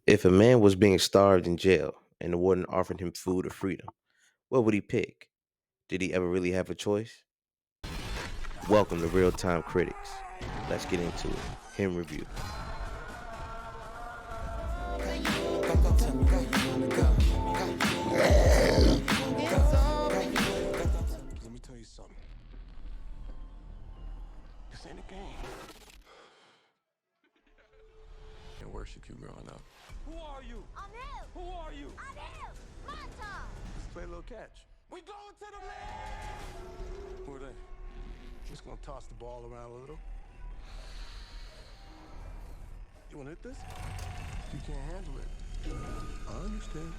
If a man was being starved in jail and the warden offered him food or freedom, what would he pick? Did he ever really have a choice? Welcome to Real Time Critics. Let's get into it. Him review. Let me tell you something. This ain't a game. And where should you growing up? Who are you? I'm him. Who are you? I'm him. My time. Let's play a little catch. We going to the lead! Who are they? Just gonna toss the ball around a little. You wanna hit this? You can't handle it. I understand.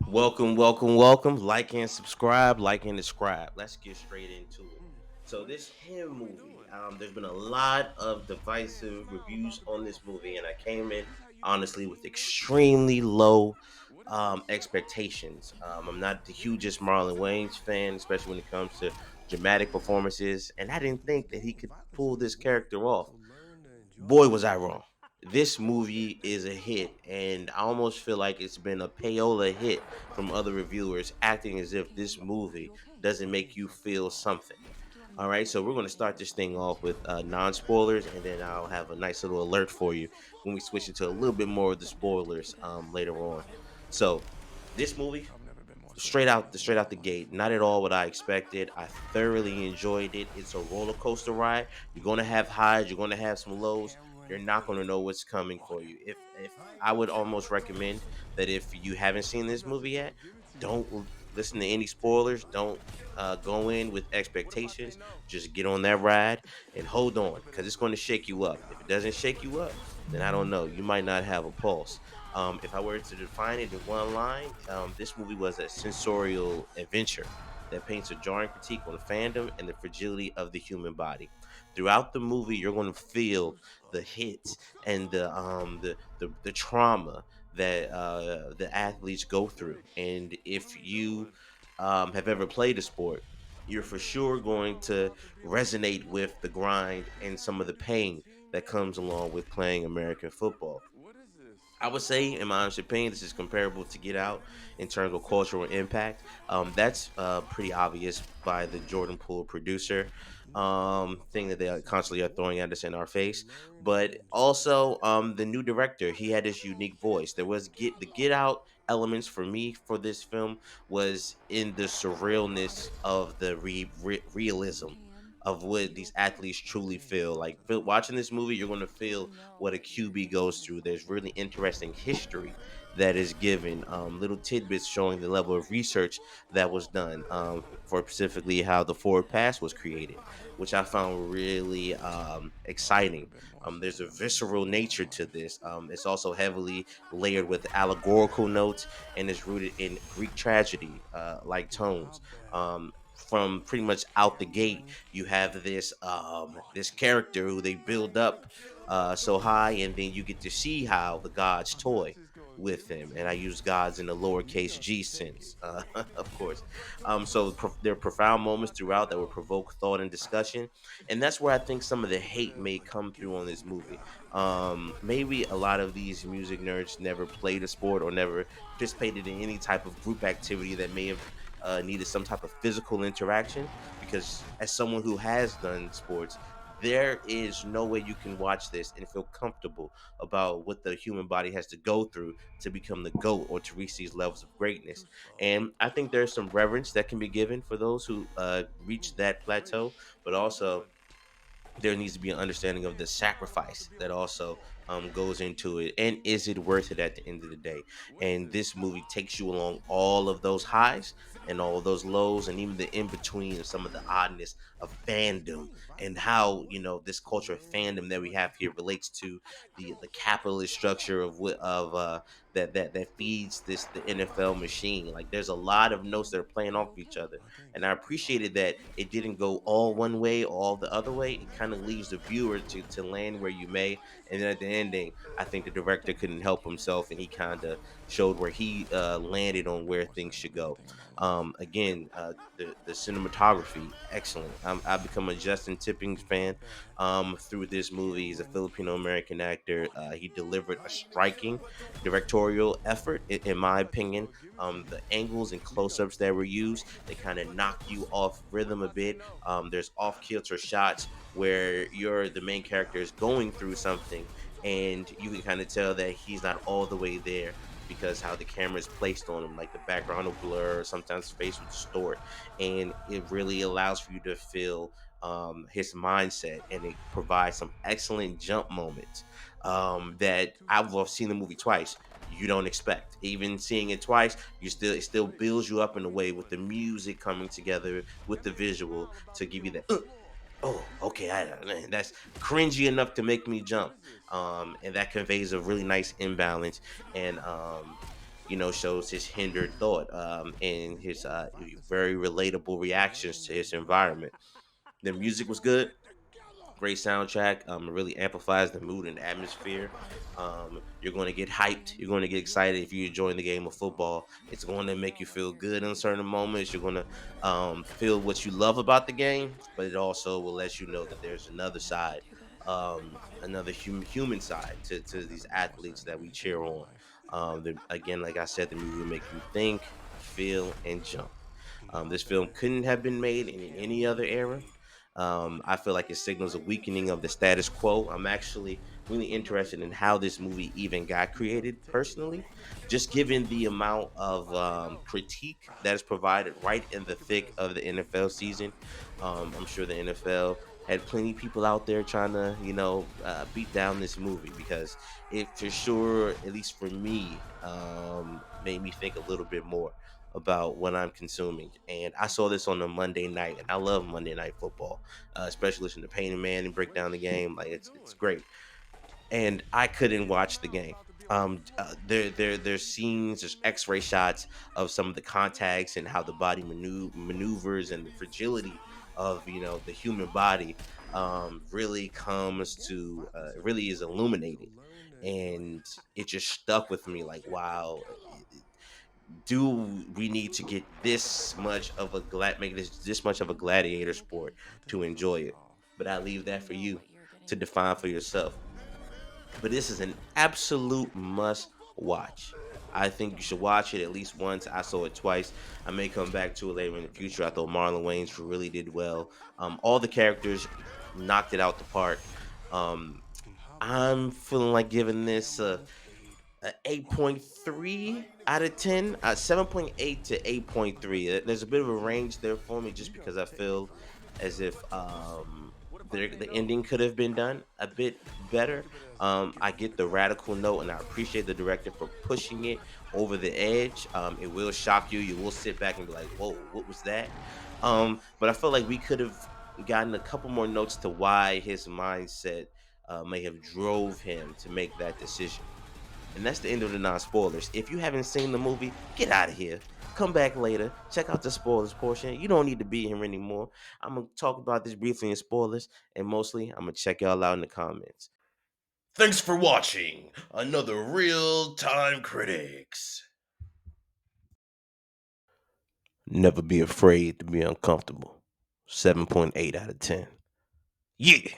Welcome. Like and subscribe. Let's get straight into it. So this Him movie, there's been a lot of divisive reviews on this movie, and I came in honestly with extremely low expectations. I'm not the hugest Marlon Wayans fan, especially when it comes to dramatic performances, and I didn't think that he could pull this character off. Boy, was I wrong. This movie is a hit, and I almost feel like it's been a payola hit from other reviewers, acting as if this movie doesn't make you feel something. All right, so we're going to start this thing off with non spoilers, and then I'll have a nice little alert for you when we switch into a little bit more of the spoilers later on. So, this movie, straight out the gate, not at all what I expected. I thoroughly enjoyed it. It's a roller coaster ride. You're gonna have highs, you're gonna have some lows. You're not gonna know what's coming for you. If I would almost recommend that if you haven't seen this movie yet, don't listen to any spoilers. Don't go in with expectations. Just get on that ride and hold on, because it's going to shake you up. If it doesn't shake you up, then I don't know. You might not have a pulse. If I were to define it in one line, this movie was a sensorial adventure that paints a jarring critique on the fandom and the fragility of the human body. Throughout the movie, you're going to feel the hits and the trauma that the athletes go through. And if you have ever played a sport, you're for sure going to resonate with the grind and some of the pain that comes along with playing American football. I would say, in my honest opinion, this is comparable to Get Out in terms of cultural impact. That's pretty obvious by the Jordan Poole producer thing that they constantly are throwing at us in our face. But also, the new director, he had this unique voice. There was the Get Out elements for me for this film was in the surrealness of the realism of what these athletes truly feel. Watching this movie, you're going to feel what a QB goes through. There's really interesting history that is given, little tidbits showing the level of research that was done for specifically how the forward pass was created, which I found really exciting. There's a visceral nature to this. It's also heavily layered with allegorical notes and is rooted in Greek tragedy like tones. From pretty much out the gate, you have this character who they build up so high, and then you get to see how the gods toy with him. And I use gods in the lowercase g sense, of course. There are profound moments throughout that will provoke thought and discussion, and that's where I think some of the hate may come through on this movie. Maybe a lot of these music nerds never played a sport or never participated in any type of group activity that may have needed some type of physical interaction, because as someone who has done sports, there is no way you can watch this and feel comfortable about what the human body has to go through to become the GOAT or to reach these levels of greatness. And I think there's some reverence that can be given for those who reach that plateau, but also there needs to be an understanding of the sacrifice that also goes into it, and is it worth it at the end of the day. And this movie takes you along all of those highs and all of those lows, and even the in between, and some of the oddness of fandom, and how this culture of fandom that we have here relates to the capitalist structure of that feeds the NFL machine. Like, there's a lot of notes that are playing off of each other, and I appreciated that it didn't go all one way or all the other way. It kind of leaves the viewer to land where you may. And then at the ending, I think the director couldn't help himself, and he kind of showed where he landed on where things should go. Again, the cinematography, excellent. I become a Justin Tipping fan through this movie. He's a Filipino American actor. He delivered a striking directorial effort, in my opinion. The angles and close-ups that were used, they kind of knock you off rhythm a bit. There's off-kilter shots where you're the main character is going through something, and you can kind of tell that he's not all the way there because how the camera is placed on him, like the background will blur, sometimes his face will distort, and it really allows for you to feel his mindset, and it provides some excellent jump moments that I've seen the movie twice. You don't expect, even seeing it twice, you still it still builds you up in a way with the music coming together with the visual to give you that. Oh, okay, man, that's cringy enough to make me jump. And that conveys a really nice imbalance, and shows his hindered thought, and his very relatable reactions to his environment. The music was good, great soundtrack. It really amplifies the mood and atmosphere. You're going to get hyped. You're going to get excited if you're enjoying the game of football. It's going to make you feel good in certain moments. You're going to feel what you love about the game, but it also will let you know that there's another side, another human side to these athletes that we cheer on. Again, like I said, the movie will make you think, feel, and jump. This film couldn't have been made in any other era. I feel like it signals a weakening of the status quo. I'm actually really interested in how this movie even got created, personally, just given the amount of critique that is provided right in the thick of the NFL season. I'm sure the NFL had plenty of people out there trying to, beat down this movie because it for sure, at least for me, made me think a little bit more about what I'm consuming. And I saw this on a Monday night, and I love Monday Night Football, especially listening to Payne and Manning break down the game. Like it's great, and I couldn't watch the game. There's scenes, there's X-ray shots of some of the contacts and how the body maneuvers and the fragility of the human body really comes to really is illuminated, and it just stuck with me like wow. Do we need to get this much of a make this much of a gladiator sport to enjoy it? But I leave that for you to define for yourself. But this is an absolute must watch. I think you should watch it at least once. I saw it twice. I may come back to it later in the future. I thought Marlon Wayans really did well. All the characters knocked it out the park. Um, I'm feeling like giving this a 8.3 out of 10, 7.8 to 8.3. There's a bit of a range there for me just because I feel as if the ending could have been done a bit better. I get the radical note, and I appreciate the director for pushing it over the edge. It will shock you. You will sit back and be like, whoa, what was that? But I feel like we could have gotten a couple more notes to why his mindset may have drove him to make that decision. And that's the end of the non spoilers. If you haven't seen the movie, get out of here. Come back later. Check out the spoilers portion. You don't need to be here anymore. I'm going to talk about this briefly in spoilers, and mostly I'm going to check y'all out in the comments. Thanks for watching another Real Time Critics. Never be afraid to be uncomfortable. 7.8 out of 10. Yeah.